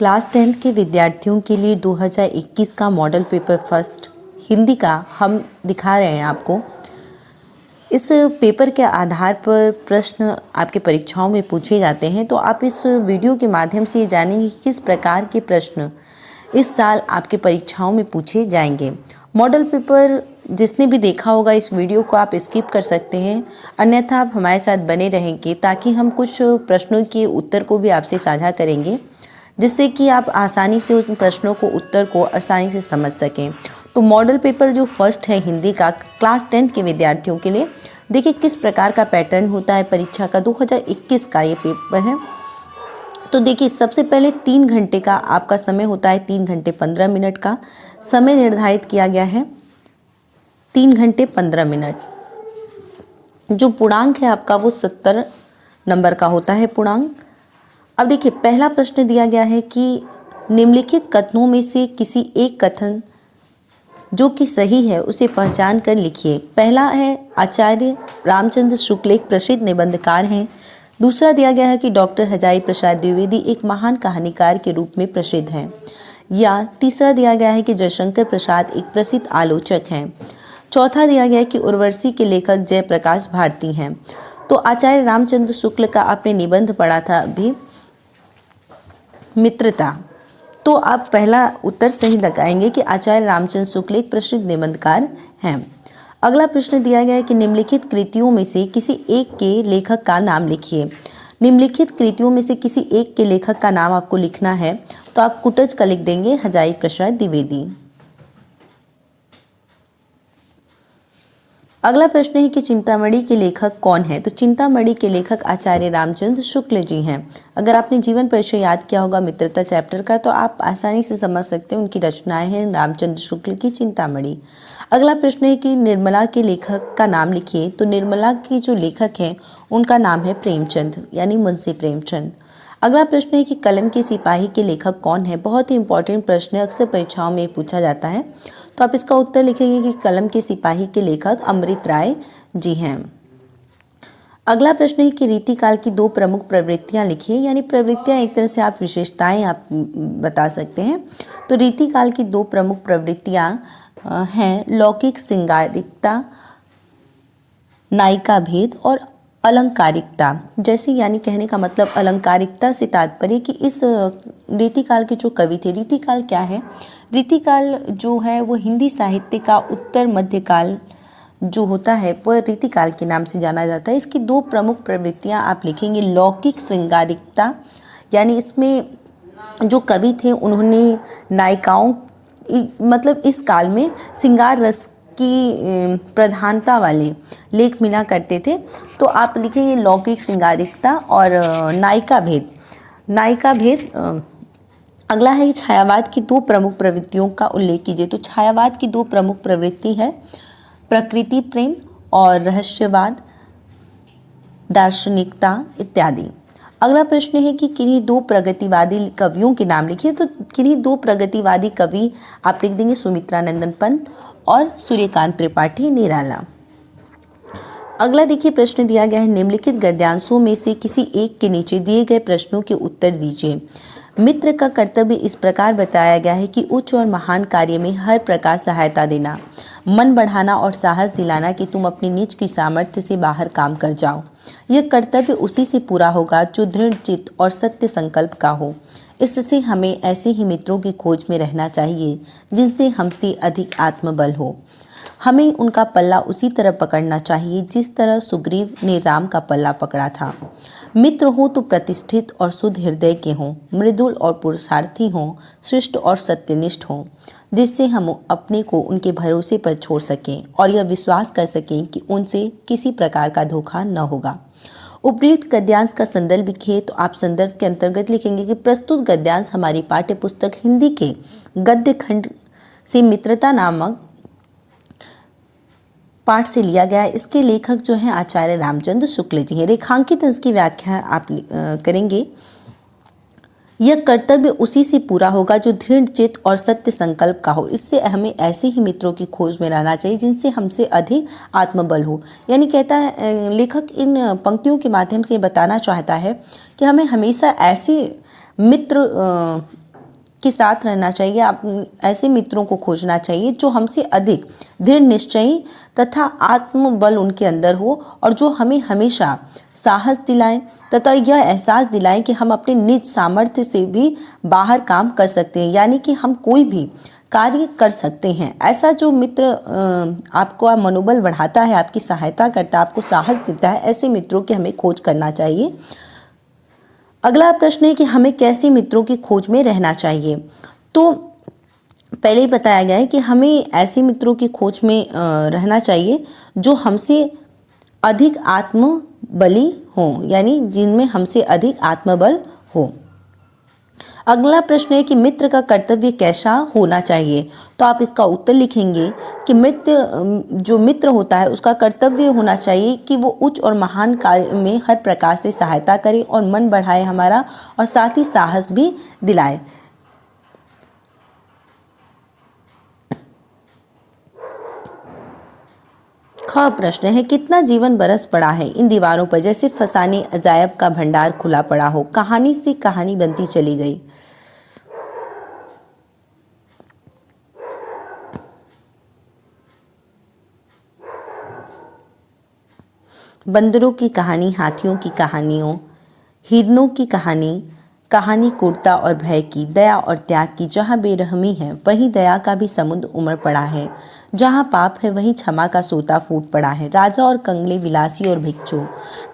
Class 10th के विद्यार्थियों के लिए 2021 का मॉडल पेपर फर्स्ट हिंदी का हम दिखा रहे हैं आपको। इस पेपर के आधार पर प्रश्न आपके परीक्षाओं में पूछे जाते हैं, तो आप इस वीडियो के माध्यम से ये जानेंगे कि किस प्रकार के प्रश्न इस साल आपके परीक्षाओं में पूछे जाएंगे। मॉडल पेपर जिसने भी देखा होगा इस वीडियो को आप स्किप कर सकते हैं, अन्यथा आप हमारे साथ बने रहेंगे ताकि हम कुछ प्रश्नों के उत्तर को भी आपसे साझा करेंगे, जिससे कि आप आसानी से उन प्रश्नों को उत्तर को आसानी से समझ सकें। तो मॉडल पेपर जो फर्स्ट है हिंदी का क्लास 10th के विद्यार्थियों के लिए, देखिए किस प्रकार का पैटर्न होता है परीक्षा का। 2021 का ये पेपर है। तो देखिए सबसे पहले 3 घंटे का आपका समय होता है, 3 घंटे 15 मिनट का समय निर्धारित किया गया है, 3 घंटे 15 मिनट। जो पूर्णांक है आपका वो 70 नंबर का होता है पूर्णांक। अब देखिए पहला प्रश्न दिया गया है कि निम्नलिखित कथनों में से किसी एक कथन जो कि सही है उसे पहचान कर लिखिए। पहला है आचार्य रामचंद्र शुक्ल एक प्रसिद्ध निबंधकार हैं। दूसरा दिया गया है कि डॉक्टर हजारी प्रसाद द्विवेदी एक महान कहानीकार के रूप में प्रसिद्ध हैं। या तीसरा दिया गया है कि जयशंकर प्रसाद एक प्रसिद्ध आलोचक हैं। चौथा दिया गया है कि उर्वशी के लेखक जयप्रकाश भारती हैं। तो आचार्य रामचंद्र शुक्ल का आपने निबंध पढ़ा था अभी, मित्रता। तो आप पहला उत्तर सही लगाएंगे कि आचार्य रामचंद्र शुक्ल एक प्रसिद्ध निबंधकार हैं। अगला प्रश्न दिया गया है कि निम्नलिखित कृतियों में से किसी एक के लेखक का नाम लिखिए। निम्नलिखित कृतियों में से किसी एक के लेखक का नाम आपको लिखना है, तो आप कुटज का लिख देंगे हजारी प्रसाद द्विवेदी। अगला प्रश्न है कि चिंतामणि के लेखक कौन है। तो चिंतामणि के लेखक आचार्य रामचंद्र शुक्ल जी हैं। अगर आपने जीवन परिचय याद किया होगा मित्रता चैप्टर का, तो आप आसानी से समझ सकते हैं उनकी रचनाएं हैं रामचंद्र शुक्ल की चिंतामणि। अगला प्रश्न है कि निर्मला के लेखक का नाम लिखिए। तो निर्मला के जो लेखक हैं उनका नाम है प्रेमचंद, यानी मुंशी प्रेमचंद। अगला प्रश्न है कि कलम के सिपाही के लेखक कौन है। बहुत ही इंपॉर्टेंट प्रश्न है, अक्सर परीक्षाओं में पूछा जाता है। तो आप इसका उत्तर लिखेंगे कि कलम के सिपाही के लेखक अमृत राय जी हैं। अगला प्रश्न है कि रीतिकाल की 2 प्रमुख प्रवृत्तियां लिखिए। यानी प्रवृत्तियां एक तरह से आप विशेषताएं आप बता सकते हैं। तो रीतिकाल की 2 प्रमुख प्रवृत्तियां हैं लौकिक श्रृंगारिकता, नायिका भेद और अलंकारिकता। जैसे यानी कहने का मतलब अलंकारिकता से तात्पर्य कि इस रीतिकाल के जो कवि थे, रीतिकाल क्या है, रीतिकाल जो है वो हिंदी साहित्य का उत्तर मध्यकाल जो होता है वह रीतिकाल के नाम से जाना जाता है। इसकी 2 प्रमुख प्रवृत्तियां आप लिखेंगे। लौकिक श्रृंगारिकता, यानी इसमें जो कवि थे उन्होंने नायिकाओं मतलब इस काल में श्रृंगार रस की प्रधानता वाले लेख मिला करते थे। तो आप लिखेंगे लौकिक श्रृंगारिकता और नायिका भेद। नायिका भेद। अगला है छायावाद की 2 प्रमुख प्रवृत्तियों का उल्लेख कीजिए। तो छायावाद की 2 प्रमुख प्रवृत्ति है प्रकृति प्रेम और रहस्यवाद, दार्शनिकता इत्यादि। अगला प्रश्न है कि किन्हीं 2 प्रगतिवादी कवियों के नाम लिखिए। तो किन्हीं 2 प्रगतिवादी कवि आप लिख देंगे सुमित्रा नंदन पंत और सूर्यकांत त्रिपाठी निराला। अगला देखिए प्रश्न दिया गया है निम्नलिखित गद्यांशों में से किसी एक के नीचे दिए गए प्रश्नों के उत्तर दीजिए। मित्र का कर्तव्य इस प्रकार बताया गया है कि उच्च और महान कार्य में हर प्रकार सहायता देना, मन बढ़ाना और साहस दिलाना कि तुम अपनी निज की सामर्थ्य से बाहर काम कर जाओ। यह कर्तव्य उसी से पूरा होगा जो दृढ़ चित्त और सत्य संकल्प का हो। इससे हमें ऐसे ही मित्रों की खोज में रहना चाहिए जिनसे हमसे अधिक आत्मबल हो। हमें उनका पल्ला उसी तरह पकड़ना चाहिए जिस तरह सुग्रीव ने राम का पल्ला पकड़ा था। मित्र हो तो प्रतिष्ठित और शुद्ध हृदय के हों, मृदुल और पुरुषार्थी हों, शिष्ट और सत्यनिष्ठ हों, जिससे हम अपने को उनके भरोसे पर छोड़ सकें और यह विश्वास कर सकें कि उनसे किसी प्रकार का धोखा न होगा। उपयुक्त गद्यांश का संदर्भ लिखिए। तो आप संदर्भ के अंतर्गत लिखेंगे कि प्रस्तुत गद्यांश हमारी पाठ्य पुस्तक हिंदी के गद्य खंड से मित्रता नामक पाठ से लिया गया है। इसके लेखक जो हैं आचार्य रामचंद्र शुक्ल जी हैं। रेखांकित इसकी व्याख्या आप करेंगे। यह कर्तव्य उसी से पूरा होगा जो दृढ़ चित्त और सत्य संकल्प का हो। इससे हमें ऐसे ही मित्रों की खोज में रहना चाहिए जिनसे हमसे अधिक आत्मबल हो। यानी कहता है लेखक इन पंक्तियों के माध्यम से बताना चाहता है कि हमें हमेशा ऐसे मित्र के साथ रहना चाहिए। आप ऐसे मित्रों को खोजना चाहिए जो हमसे अधिक दृढ़ निश्चयी तथा आत्मबल उनके अंदर हो और जो हमें हमेशा साहस दिलाएं तथा यह एहसास दिलाएं कि हम अपने निज सामर्थ्य से भी बाहर काम कर सकते हैं, यानी कि हम कोई भी कार्य कर सकते हैं। ऐसा जो मित्र आपको मनोबल बढ़ाता है, आपकी सहायता करता है, आपको साहस देता है, ऐसे मित्रों की हमें खोज करना चाहिए। अगला प्रश्न है कि हमें कैसे मित्रों की खोज में रहना चाहिए। तो पहले ही बताया गया है कि हमें ऐसे मित्रों की खोज में रहना चाहिए जो हमसे अधिक आत्मबली हों, यानी जिनमें हमसे अधिक आत्मबल हो। अगला प्रश्न है कि मित्र का कर्तव्य कैसा होना चाहिए। तो आप इसका उत्तर लिखेंगे कि जो मित्र होता है उसका कर्तव्य होना चाहिए कि वो उच्च और महान कार्य में हर प्रकार से सहायता करे और मन बढ़ाए हमारा, और साथ ही साहस भी दिलाए। ख प्रश्न है कितना जीवन बरस पड़ा है इन दीवारों पर, जैसे फसाने अजायब का भंडार खुला पड़ा हो, कहानी से कहानी बनती चली गई। बंदरों की कहानी, हाथियों की कहानियों, हिरनों की कहानी, कहानी क्रूरता और भय की, दया और त्याग की। जहाँ बेरहमी है वहीं दया का भी समुद्र उमड़ पड़ा है, जहाँ पाप है वहीं क्षमा का सोता फूट पड़ा है। राजा और कंगले, विलासी और भिक्षु,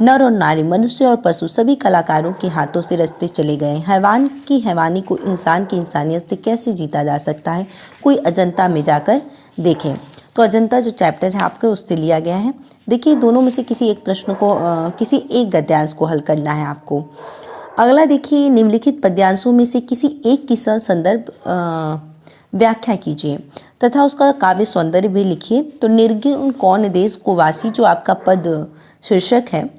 नर और नारी, मनुष्य और पशु, सभी कलाकारों के हाथों से रस्ते चले गए। हैवान की हैवानी को इंसान की इंसानियत से कैसे जीता जा सकता है, कोई अजंता में जाकर देखें। तो अजंता जो चैप्टर है आपके उससे लिया गया है। देखिए दोनों में से किसी एक प्रश्न को किसी एक गद्यांश को हल करना है आपको। अगला देखिए, निम्नलिखित पद्यांशों में से किसी एक की संदर्भ व्याख्या कीजिए तथा उसका काव्य सौंदर्य भी लिखिए। तो निर्गुण कौन देश को वासी जो आपका पद शीर्षक है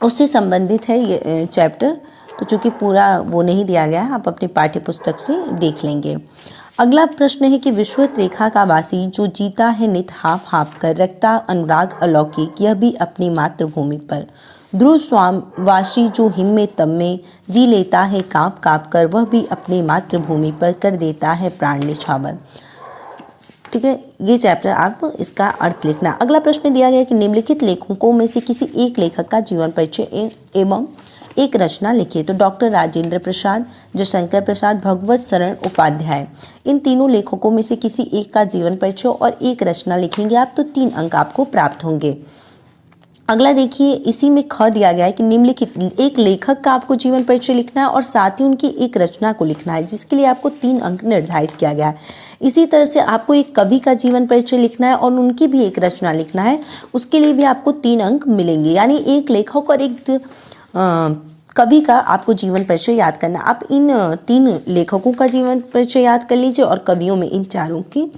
उससे संबंधित है ये चैप्टर। तो चूँकि पूरा वो नहीं दिया गया है, आप अपनी पाठ्य पुस्तक से देख लेंगे। अगला प्रश्न है कि विश्वत रेखा का वासी जो जीता है नित हाफ हाफ कर, रखता अनुराग अलौकिक यह भी अपनी मातृभूमि पर। ध्रुव स्वामवासी जो हिम्मे तम में जी लेता है काँप काँप कर, वह भी अपनी मातृभूमि पर कर देता है प्राण निछावर। ठीक है, ये चैप्टर आप इसका अर्थ लिखना। अगला प्रश्न दिया गया कि निम्नलिखित लेखकों में से किसी एक लेखक का जीवन परिचय एवं एक रचना लिखिए। तो डॉक्टर राजेंद्र प्रसाद, जयशंकर प्रसाद, भगवत शरण उपाध्याय, इन तीनों लेखकों में से किसी एक का जीवन परिचय और एक रचना लिखेंगे आप, तो 3 अंक आपको प्राप्त होंगे। अगला देखिए, इसी में ख दिया गया है कि निम्नलिखित एक लेखक का आपको जीवन परिचय लिखना है और साथ ही उनकी एक रचना को लिखना है, जिसके लिए आपको 3 अंक निर्धारित किया गया है। इसी तरह से आपको एक कवि का जीवन परिचय लिखना है और उनकी भी एक रचना लिखना है, उसके लिए भी आपको 3 अंक मिलेंगे। यानी एक लेखक और एक कवि का आपको जीवन परिचय याद करना। आप इन 3 लेखकों का जीवन परिचय याद कर लीजिए और कवियों में इन 4 की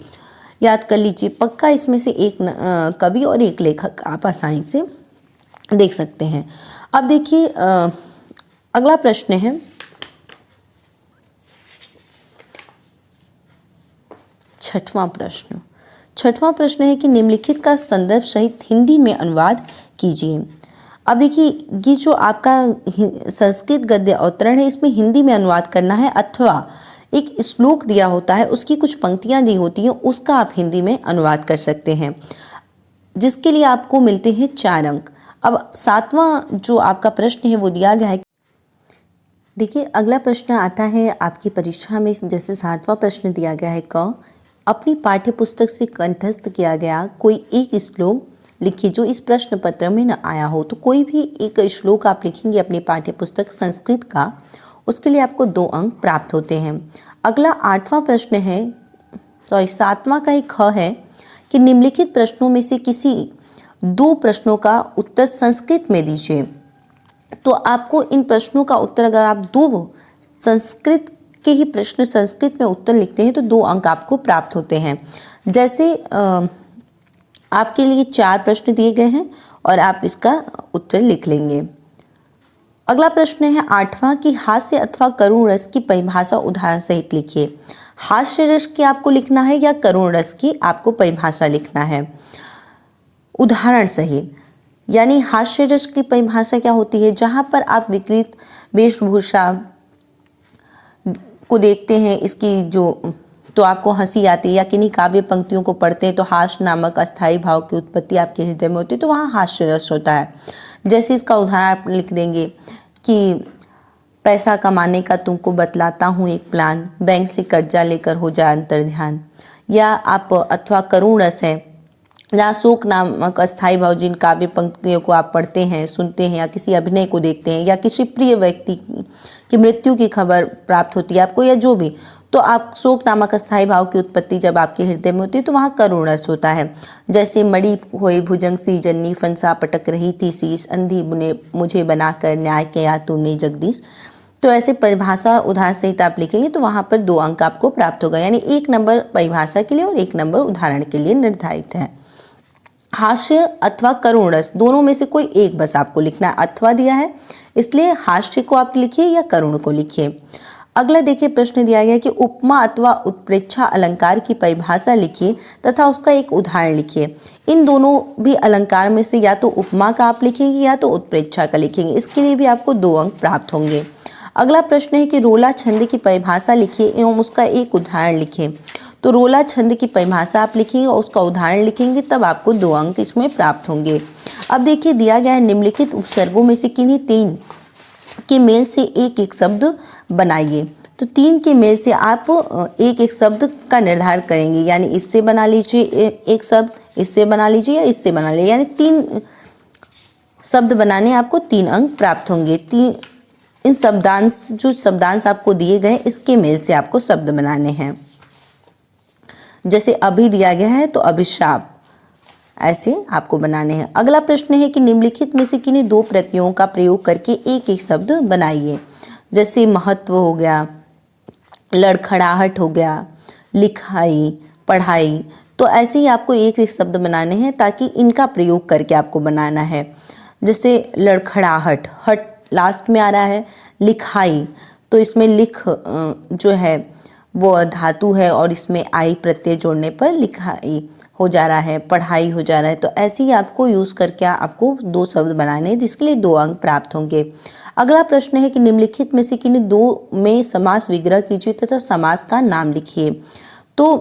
याद कर लीजिए। पक्का इसमें से एक कवि और एक लेखक आप आसानी से देख सकते हैं। अब देखिए अगला प्रश्न है, छठवां प्रश्न है कि निम्नलिखित का संदर्भ सहित हिंदी में अनुवाद कीजिए। अब देखिए, ये जो आपका संस्कृत गद्य अवतरण है इसमें हिंदी में अनुवाद करना है, अथवा एक श्लोक दिया होता है उसकी कुछ पंक्तियां दी होती हैं उसका आप हिंदी में अनुवाद कर सकते हैं, जिसके लिए आपको मिलते हैं 4 अंक। अब 7वां जो आपका प्रश्न है वो दिया गया है। देखिए अगला प्रश्न आता है आपकी परीक्षा में, जैसे 7वां प्रश्न दिया गया है क, अपनी पाठ्य पुस्तक से कंठस्थ किया गया कोई एक श्लोक लिखिए जो इस प्रश्न पत्र में न आया हो। तो कोई भी एक श्लोक आप लिखेंगे अपनी पाठ्य पुस्तक संस्कृत का, उसके लिए आपको 2 अंक प्राप्त होते हैं। अगला 8वां प्रश्न है, 7वां का एक ख है कि निम्नलिखित प्रश्नों में से किसी 2 प्रश्नों का उत्तर संस्कृत में दीजिए। तो आपको इन प्रश्नों का उत्तर, अगर आप 2 संस्कृत के ही प्रश्न संस्कृत में उत्तर लिखते हैं तो 2 अंक आपको प्राप्त होते हैं। जैसे आपके लिए 4 प्रश्न दिए गए हैं और आप इसका उत्तर लिख लेंगे। अगला प्रश्न है 8वां कि हास्य अथवा करुण रस की परिभाषा उदाहरण सहित लिखिए। हास्य रस की आपको लिखना है या करुण रस की आपको परिभाषा लिखना है उदाहरण सहित। यानी हास्य रस की परिभाषा क्या होती है, जहाँ पर आप विकृत वेशभूषा, को देखते हैं इसकी जो तो आपको हंसी आती है, या किन्हीं काव्य पंक्तियों को पढ़ते हैं तो हास्य नामक अस्थाई भाव की उत्पत्ति आपके हृदय में होती है, तो वहाँ हास्य रस होता है। जैसे इसका उदाहरण आप लिख देंगे कि पैसा कमाने का तुमको बतलाता हूँ एक प्लान, बैंक से कर्जा लेकर हो जाए अंतर्ध्यान। या आप अथवा करुण रस है, जहाँ शोक नामक अस्थाई भाव, जिन काव्य पंक्तियों को आप पढ़ते हैं, सुनते हैं, या किसी अभिनय को देखते हैं, या किसी प्रिय व्यक्ति की मृत्यु की खबर प्राप्त होती है आपको, या जो भी, तो आप शोक नामक अस्थाई भाव की उत्पत्ति जब आपके हृदय में होती है तो वहाँ करुण रस होता है। जैसे मड़ी होए भुजंग सी जन्नी, फंसा पटक रही थी शीश, अंधी बुने मुझे बनाकर न्याय किया तूने जगदीश। तो ऐसे परिभाषा उदाहरण सहित आप लिखेंगे तो वहाँ पर 2 अंक आपको प्राप्त होगा, यानी 1 नंबर परिभाषा के लिए और 1 नंबर उदाहरण के लिए निर्धारित है। हास्य अथवा करुण रस, दोनों में से कोई एक बस आपको लिखना है, अथवा दिया है इसलिए हास्य को आप लिखिए या करुण को लिखिए। अगला देखिए प्रश्न दिया गया है कि उपमा अथवा उत्प्रेक्षा अलंकार की परिभाषा लिखिए तथा उसका एक उदाहरण लिखिए। इन दोनों भी अलंकार में से या तो उपमा का आप लिखेंगे या तो उत्प्रेक्षा का लिखेंगे, इसके लिए भी आपको 2 अंक प्राप्त होंगे। अगला प्रश्न है कि रोला छंद की परिभाषा लिखिए एवं उसका एक उदाहरण लिखें। तो रोला छंद की परिभाषा आप लिखेंगे और उसका उदाहरण लिखेंगे, तब आपको 2 अंक इसमें प्राप्त होंगे। अब देखिए दिया गया है निम्नलिखित उपसर्गों में से किन्हीं 3 के मेल से एक एक शब्द बनाइए। तो 3 के मेल से आप एक एक शब्द का निर्धारण करेंगे, यानी इससे बना लीजिए एक शब्द, इससे बना लीजिए या इससे बना लीजिए, यानी 3 शब्द बनाने आपको 3 अंक प्राप्त होंगे। इन शब्दांश, जो शब्दांश आपको दिए गए इसके मेल से आपको शब्द बनाने हैं। जैसे अभी दिया गया है तो अभिशाप, ऐसे आपको बनाने हैं। अगला प्रश्न है कि निम्नलिखित में से किन्हीं 2 प्रत्ययों का प्रयोग करके एक एक शब्द बनाइए। जैसे महत्व हो गया, लड़खड़ाहट हो गया, लिखाई, पढ़ाई। तो ऐसे ही आपको एक एक शब्द बनाने हैं ताकि इनका प्रयोग करके आपको बनाना है। जैसे लड़खड़ाहट, हट लास्ट में आ रहा है। लिखाई, तो इसमें लिख जो है वो धातु है और इसमें आई प्रत्यय जोड़ने पर लिखाई हो जा रहा है, पढ़ाई हो जा रहा है। तो ऐसे ही आपको यूज़ करके आपको 2 शब्द बनाने हैं, जिसके लिए 2 अंक प्राप्त होंगे। अगला प्रश्न है कि निम्नलिखित में से किन्हीं 2 में समास विग्रह कीजिए तथा समास का नाम लिखिए। तो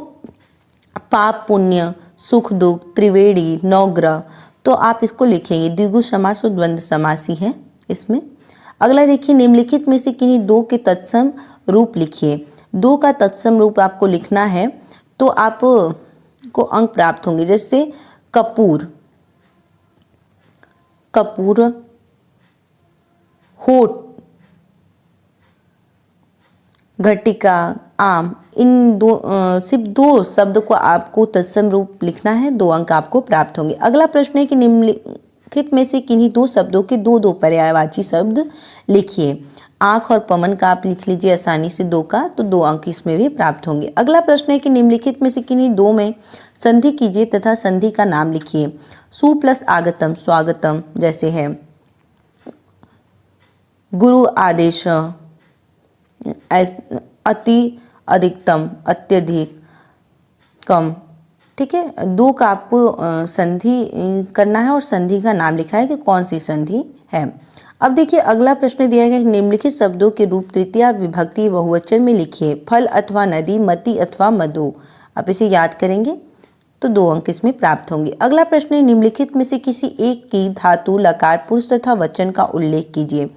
पाप पुण्य, सुख दुख, त्रिवेणी, नवग्रह, तो आप इसको लिखेंगे। द्विगु समास और द्वंद्व समास ही है इसमें। अगला देखिए निम्नलिखित में से किन्हीं 2 के तत्सम रूप लिखिए। 2 का तत्सम रूप आपको लिखना है तो आप को अंक प्राप्त होंगे। जैसे कपूर, कपूर, होठ, घटिका, आम। इन सिर्फ 2 शब्द को आपको तत्सम रूप लिखना है, 2 अंक आपको प्राप्त होंगे। अगला प्रश्न है कि निम्नलिखित में से किन्हीं 2 शब्दों के 2 पर्यायवाची शब्द लिखिए। आँख और पवन का आप लिख लीजिए आसानी से 2 का, तो 2 अंक इसमें भी प्राप्त होंगे। अगला प्रश्न है कि निम्नलिखित में से किन्हीं 2 में संधि कीजिए तथा संधि का नाम लिखिए। सु प्लस आगतम, स्वागतम, जैसे है गुरु आदेश, अति, अधिकतम, अत्यधिक, कम। ठीक है, 2 का आपको संधि करना है और संधि का नाम लिखा है कि कौन सी संधि है। अब देखिए अगला प्रश्न दिया गया है निम्नलिखित शब्दों के रूप तृतीया विभक्ति बहुवचन में लिखिए। फल अथवा नदी, मति अथवा मधु। आप इसे याद करेंगे तो 2 अंक इसमें प्राप्त होंगे। अगला प्रश्न है निम्नलिखित में से किसी एक की धातु, लकार, पुरुष तथा वचन का उल्लेख कीजिए।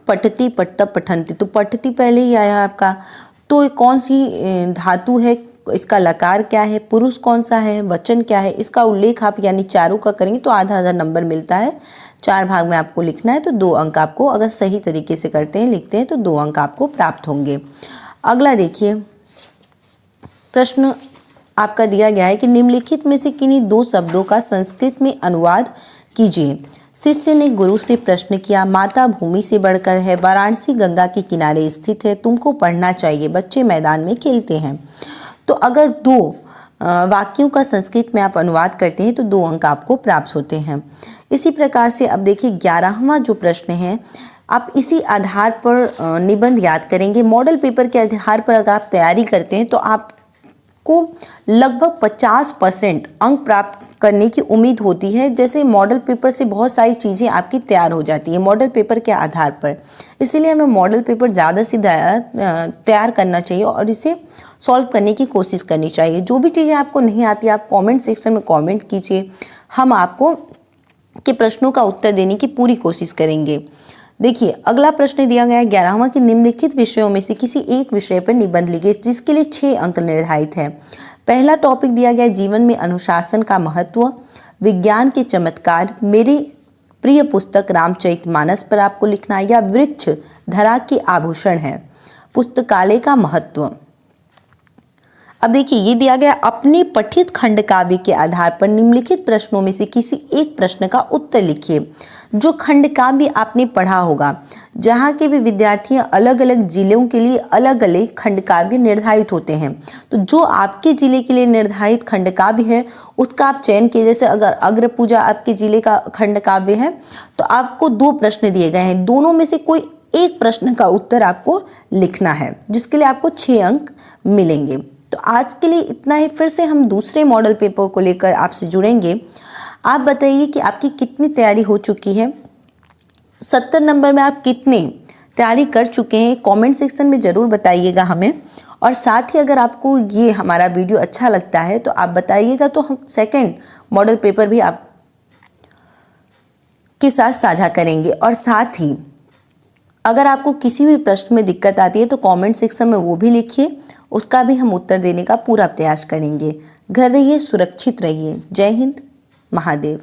पठती, पठता, पठंती। तो पठती पहले ही आया आपका, तो कौन सी धातु है, इसका लकार क्या है, पुरुष कौन सा है, वचन क्या है, इसका उल्लेख आप यानी चारों का करेंगे तो आधा नंबर मिलता है। 4 भाग में आपको लिखना है तो 2 अंक आपको, अगर सही तरीके से करते हैं, लिखते हैं तो 2 अंक आपको प्राप्त होंगे। अगला देखिए प्रश्न आपका दिया गया है कि निम्नलिखित में से किन्हीं 2 शब्दों का संस्कृत में अनुवाद कीजिए। शिष्य ने गुरु से प्रश्न किया, माता भूमि से बढ़कर है, वाराणसी गंगा के किनारे स्थित है, तुमको पढ़ना चाहिए, बच्चे मैदान में खेलते हैं। तो अगर 2 वाक्यों का संस्कृत में आप अनुवाद करते हैं तो 2 अंक आपको प्राप्त होते हैं। इसी प्रकार से अब देखिए 11वां जो प्रश्न है, आप इसी आधार पर निबंध याद करेंगे। मॉडल पेपर के आधार पर अगर आप तैयारी करते हैं तो आप आपको लगभग 50% अंक प्राप्त करने की उम्मीद होती है। जैसे मॉडल पेपर से बहुत सारी चीज़ें आपकी तैयार हो जाती हैं मॉडल पेपर के आधार पर, इसीलिए हमें मॉडल पेपर ज़्यादा से तैयार करना चाहिए और इसे सॉल्व करने की कोशिश करनी चाहिए। जो भी चीज़ें आपको नहीं आती आप कमेंट सेक्शन में कमेंट कीजिए, हम आपको के प्रश्नों का उत्तर देने की पूरी कोशिश करेंगे। देखिए अगला प्रश्न दिया गया है 11वां कि निम्नलिखित विषयों में से किसी एक विषय पर निबंध लिखिए जिसके लिए 6 अंक निर्धारित है। पहला टॉपिक दिया गया है जीवन में अनुशासन का महत्व, विज्ञान के चमत्कार, मेरी प्रिय पुस्तक रामचरितमानस पर आपको लिखना है, या वृक्ष धरा के आभूषण है, पुस्तकालय का महत्व। अब देखिए ये दिया गया अपने पठित खंड काव्य के आधार पर निम्नलिखित प्रश्नों में से किसी एक प्रश्न का उत्तर लिखिए। जो खंड काव्य आपने पढ़ा होगा, जहाँ के भी विद्यार्थी अलग अलग जिलों के लिए अलग अलग खंड काव्य निर्धारित होते हैं, तो जो आपके जिले के लिए निर्धारित खंड काव्य है उसका आप चयन कीजिए। जैसे अगर अग्र पूजा आपके जिले का खंड काव्य है तो आपको 2 प्रश्न दिए गए हैं, दोनों में से कोई एक प्रश्न का उत्तर आपको लिखना है जिसके लिए आपको 6 अंक मिलेंगे। तो आज के लिए इतना ही, फिर से हम दूसरे मॉडल पेपर को लेकर आपसे जुड़ेंगे। आप बताइए कि आपकी कितनी तैयारी हो चुकी है, 70 नंबर में आप कितने तैयारी कर चुके हैं, कमेंट सेक्शन में ज़रूर बताइएगा हमें। और साथ ही अगर आपको ये हमारा वीडियो अच्छा लगता है तो आप बताइएगा, तो हम सेकंड मॉडल पेपर भी आप के साथ साझा करेंगे। और साथ ही अगर आपको किसी भी प्रश्न में दिक्कत आती है तो कमेंट सेक्शन में वो भी लिखिए, उसका भी हम उत्तर देने का पूरा प्रयास करेंगे। घर रहिए, सुरक्षित रहिए। जय हिंद, महादेव।